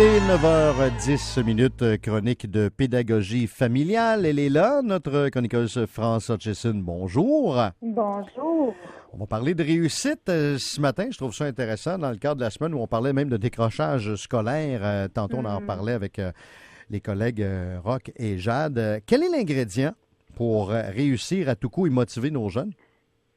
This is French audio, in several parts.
Il est 9h10, chronique de pédagogie familiale. Elle est là, notre chroniqueuse France Hutchison. Bonjour. Bonjour. On va parler de réussite ce matin. Je trouve ça intéressant dans le cadre de la semaine où on parlait même de décrochage scolaire. Tantôt, on en parlait avec les collègues Roch et Jade. Quel est l'ingrédient pour réussir à tout coup et motiver nos jeunes?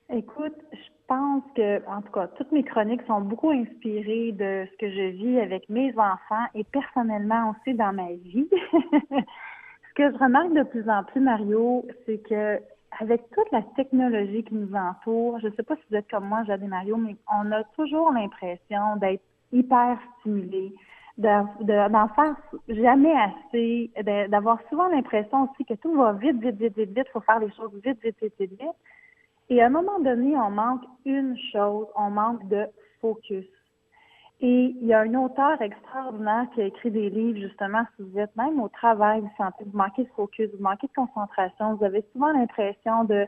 Écoute, je pense que, en tout cas, toutes mes chroniques sont beaucoup inspirées de ce que je vis avec mes enfants et personnellement aussi dans ma vie. Ce que je remarque de plus en plus, Mario, c'est que avec toute la technologie qui nous entoure, je ne sais pas si vous êtes comme moi, Jade et Mario, mais on a toujours l'impression d'être hyper stimulé, d'en faire jamais assez, d'avoir souvent l'impression aussi que tout va vite, vite, vite, vite, vite, il faut faire les choses vite, vite, vite, vite, vite. Et à un moment donné, on manque une chose, on manque de focus. Et il y a un auteur extraordinaire qui a écrit des livres, justement, si vous êtes même au travail, vous sentez, vous manquez de focus, vous manquez de concentration, vous avez souvent l'impression de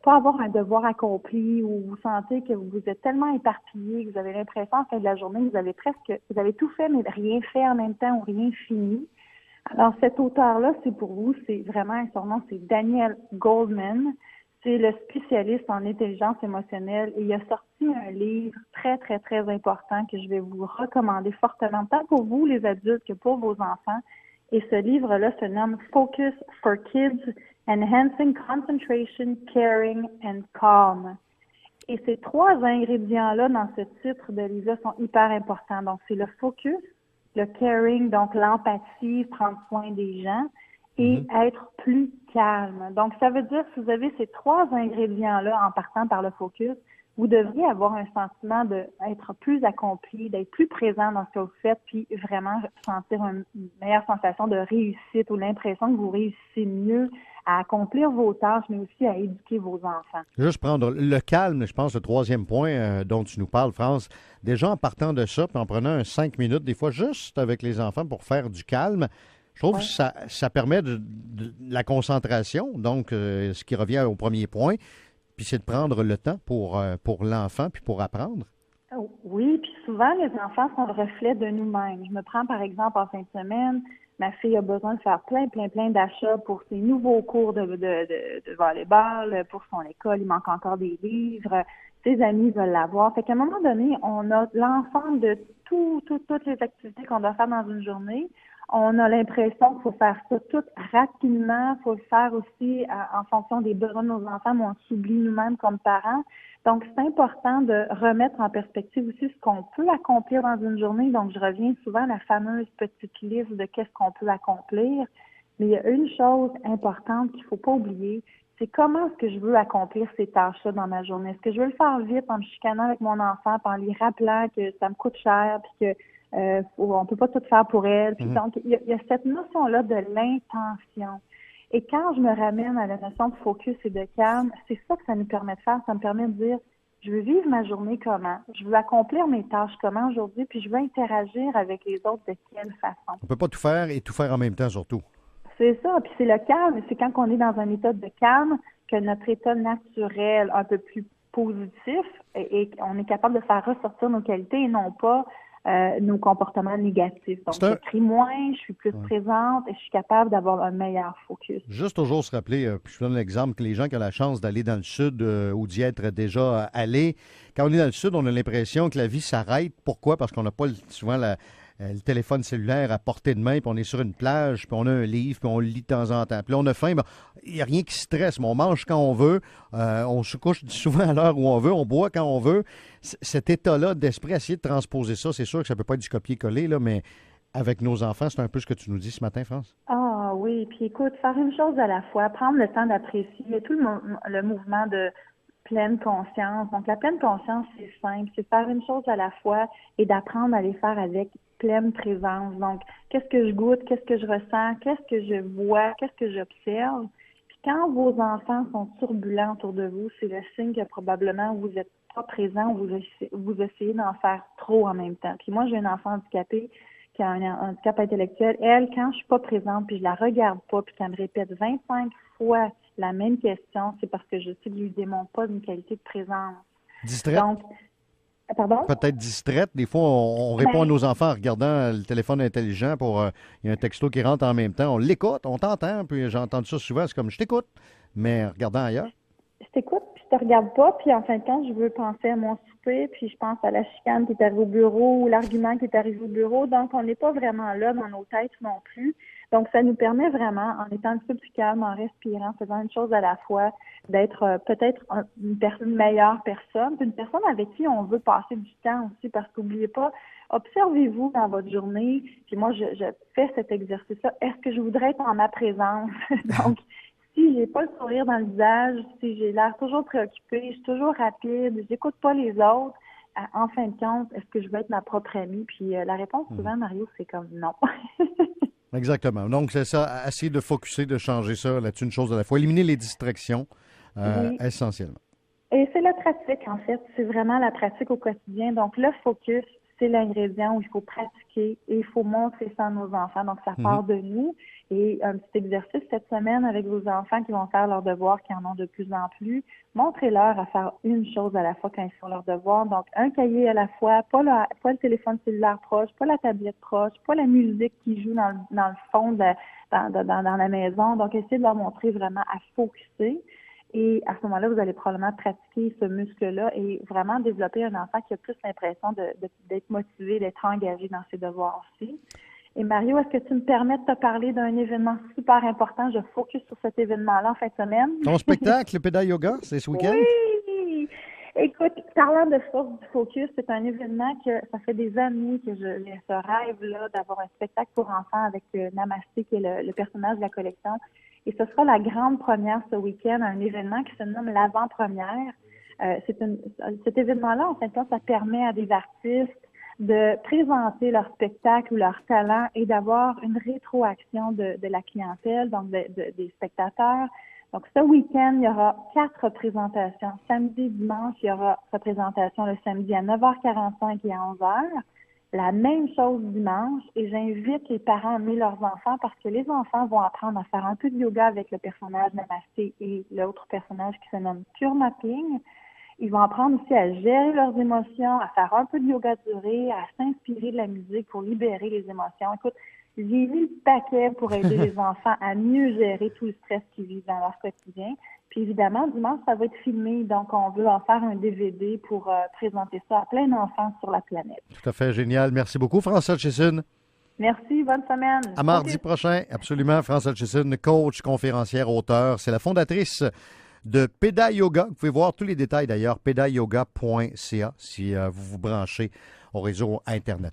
pas avoir un devoir accompli ou vous sentez que vous êtes tellement éparpillé, que vous avez l'impression, en fin de la journée, vous avez tout fait, mais rien fait en même temps ou rien fini. Alors, cet auteur-là, c'est pour vous, c'est vraiment, son nom, c'est Daniel Goleman. C'est le spécialiste en intelligence émotionnelle et il a sorti un livre très, très, très important que je vais vous recommander fortement, tant pour vous, les adultes, que pour vos enfants. Et ce livre-là se nomme Focus for Kids, Enhancing Concentration, Caring and Calm. Et ces trois ingrédients-là dans ce titre de livre-là sont hyper importants. Donc, c'est le focus, le caring, donc l'empathie, prendre soin des gens, et être plus calme. Donc, ça veut dire que si vous avez ces trois ingrédients-là en partant par le focus, vous devriez avoir un sentiment d'être plus accompli, d'être plus présent dans ce que vous faites, puis vraiment sentir une meilleure sensation de réussite ou l'impression que vous réussissez mieux à accomplir vos tâches, mais aussi à éduquer vos enfants. Juste prendre le calme, je pense, le troisième point dont tu nous parles, France. Déjà, en partant de ça, puis en prenant 5 minutes, des fois, juste avec les enfants pour faire du calme, je trouve que ça permet de la concentration, donc ce qui revient au premier point, puis c'est de prendre le temps pour l'enfant puis pour apprendre. Oui, puis souvent, les enfants sont le reflet de nous-mêmes. Je me prends par exemple en fin de semaine, ma fille a besoin de faire plein d'achats pour ses nouveaux cours de volleyball, pour son école, il manque encore des livres, ses amis veulent l'avoir. Fait qu'à un moment donné, on a l'ensemble de toutes les activités qu'on doit faire dans une journée. On a l'impression qu'il faut faire ça tout rapidement, il faut le faire aussi en fonction des besoins de nos enfants, mais on s'oublie nous-mêmes comme parents. Donc, c'est important de remettre en perspective aussi ce qu'on peut accomplir dans une journée. Donc, je reviens souvent à la fameuse petite liste de qu'est-ce qu'on peut accomplir. Mais il y a une chose importante qu'il ne faut pas oublier, c'est comment est-ce que je veux accomplir ces tâches-là dans ma journée. Est-ce que je veux le faire vite en me chicanant avec mon enfant, puis en lui rappelant que ça me coûte cher, puis que on peut pas tout faire pour elle. Puis donc, il y a cette notion-là de l'intention. Et quand je me ramène à la notion de focus et de calme, c'est ça que ça nous permet de faire. Ça me permet de dire, je veux vivre ma journée comment? Je veux accomplir mes tâches comment aujourd'hui? Puis je veux interagir avec les autres de quelle façon? On peut pas tout faire et tout faire en même temps, surtout. C'est ça. Puis c'est le calme. C'est quand on est dans un état de calme que notre état naturel un peu plus positif et on est capable de faire ressortir nos qualités et non pas nos comportements négatifs. Donc, je crie moins, je suis plus présente et je suis capable d'avoir un meilleur focus. Juste toujours se rappeler, puis je donne l'exemple, que les gens qui ont la chance d'aller dans le sud ou d'y être déjà allés, quand on est dans le sud, on a l'impression que la vie s'arrête. Pourquoi? Parce qu'on n'a pas souvent le téléphone cellulaire à portée de main, puis on est sur une plage, puis on a un livre, puis on le lit de temps en temps. Puis là, on a faim, il n'y a rien qui stresse, mais on mange quand on veut, on se couche souvent à l'heure où on veut, on boit quand on veut. Cet état-là d'esprit, essayer de transposer ça, c'est sûr que ça ne peut pas être du copier-coller, là, mais avec nos enfants, c'est un peu ce que tu nous dis ce matin, France? Ah oui, puis écoute, faire une chose à la fois, prendre le temps d'apprécier tout le mouvement de pleine conscience. Donc, la pleine conscience, c'est simple, c'est faire une chose à la fois et d'apprendre à les faire avec pleine présence. Donc, qu'est-ce que je goûte, qu'est-ce que je ressens, qu'est-ce que je vois, qu'est-ce que j'observe. Puis quand vos enfants sont turbulents autour de vous, c'est le signe que probablement vous n'êtes pas présent ou vous essayez d'en faire trop en même temps. Puis moi, j'ai un enfant handicapé qui a un handicap intellectuel. Elle, quand je suis pas présente, puis je la regarde pas, puis qu'elle me répète 25 fois la même question, c'est parce que je sais que je lui démontre pas une qualité de présence. Distraite? Donc, Pardon? peut-être distraite. Des fois, on répond à nos enfants en regardant le téléphone intelligent pour il y a un texto qui rentre en même temps. On l'écoute, on t'entend, puis j'ai entendu ça souvent, c'est comme je t'écoute, mais en regardant ailleurs. Je t'écoute, puis je te regarde pas, puis en fin de compte, je veux penser à mon souper, puis je pense à la chicane qui est arrivée au bureau ou l'argument qui est arrivé au bureau. Donc, on n'est pas vraiment là dans nos têtes non plus. Donc, ça nous permet vraiment, en étant un petit peu plus calme, en respirant, en faisant une chose à la fois, d'être peut-être une meilleure personne, puis une personne avec qui on veut passer du temps aussi, parce qu'oubliez pas, observez-vous dans votre journée, puis moi, je fais cet exercice-là. Est-ce que je voudrais être en ma présence? Donc, si j'ai pas le sourire dans le visage, si j'ai l'air toujours préoccupée, je suis toujours rapide, j'écoute pas les autres, en fin de compte, est-ce que je veux être ma propre amie? Puis la réponse souvent, Mario, c'est comme non. Exactement. Donc, c'est ça, essayer de focusser, de changer ça là-dessus, une chose à la fois. Éliminer les distractions, Oui. essentiellement. Et c'est la pratique, en fait. C'est vraiment la pratique au quotidien. Donc, le focus, c'est l'ingrédient où il faut pratiquer et il faut montrer ça à nos enfants. Donc, ça part de nous. Et un petit exercice cette semaine avec vos enfants qui vont faire leurs devoirs, qui en ont de plus en plus. Montrez-leur à faire une chose à la fois quand ils font leurs devoirs. Donc, un cahier à la fois, pas le téléphone cellulaire proche, pas la tablette proche, pas la musique qui joue dans le fond dans la maison. Donc, essayez de leur montrer vraiment à focuser. Et à ce moment-là, vous allez probablement pratiquer ce muscle-là et vraiment développer un enfant qui a plus l'impression d'être motivé, d'être engagé dans ses devoirs aussi. Et Mario, est-ce que tu me permets de te parler d'un événement super important? Je focus sur cet événement-là en fin de semaine. Ton spectacle, le Pédale Yoga, c'est ce week-end? Oui! Écoute, parlant de force du focus, c'est un événement que ça fait des années que j'ai ce rêve-là d'avoir un spectacle pour enfants avec Namasté, qui est le personnage de la collection. Et ce sera la grande première ce week-end, un événement qui se nomme l'avant-première. Cet événement-là, en fait, ça permet à des artistes de présenter leur spectacle ou leur talent et d'avoir une rétroaction de la clientèle, donc des spectateurs. Donc, ce week-end, il y aura 4 représentations. Samedi, dimanche, il y aura représentation le samedi à 9h45 et à 11h. La même chose dimanche, et j'invite les parents à amener leurs enfants parce que les enfants vont apprendre à faire un peu de yoga avec le personnage Namasté et l'autre personnage qui se nomme Pure Mapping. Ils vont apprendre aussi à gérer leurs émotions, à faire un peu de yoga duré, à s'inspirer de la musique pour libérer les émotions. Écoute, j'ai mis le paquet pour aider les enfants à mieux gérer tout le stress qu'ils vivent dans leur quotidien. Puis évidemment, dimanche, ça va être filmé, donc on veut en faire un DVD pour présenter ça à plein d'enfants sur la planète. Tout à fait génial. Merci beaucoup, François Hutchison. Merci, bonne semaine. À mardi prochain, absolument. François Hutchison, coach, conférencière, auteur. C'est la fondatrice de Pédale Yoga. Vous pouvez voir tous les détails d'ailleurs, pédaleyoga.ca si vous vous branchez au réseau Internet.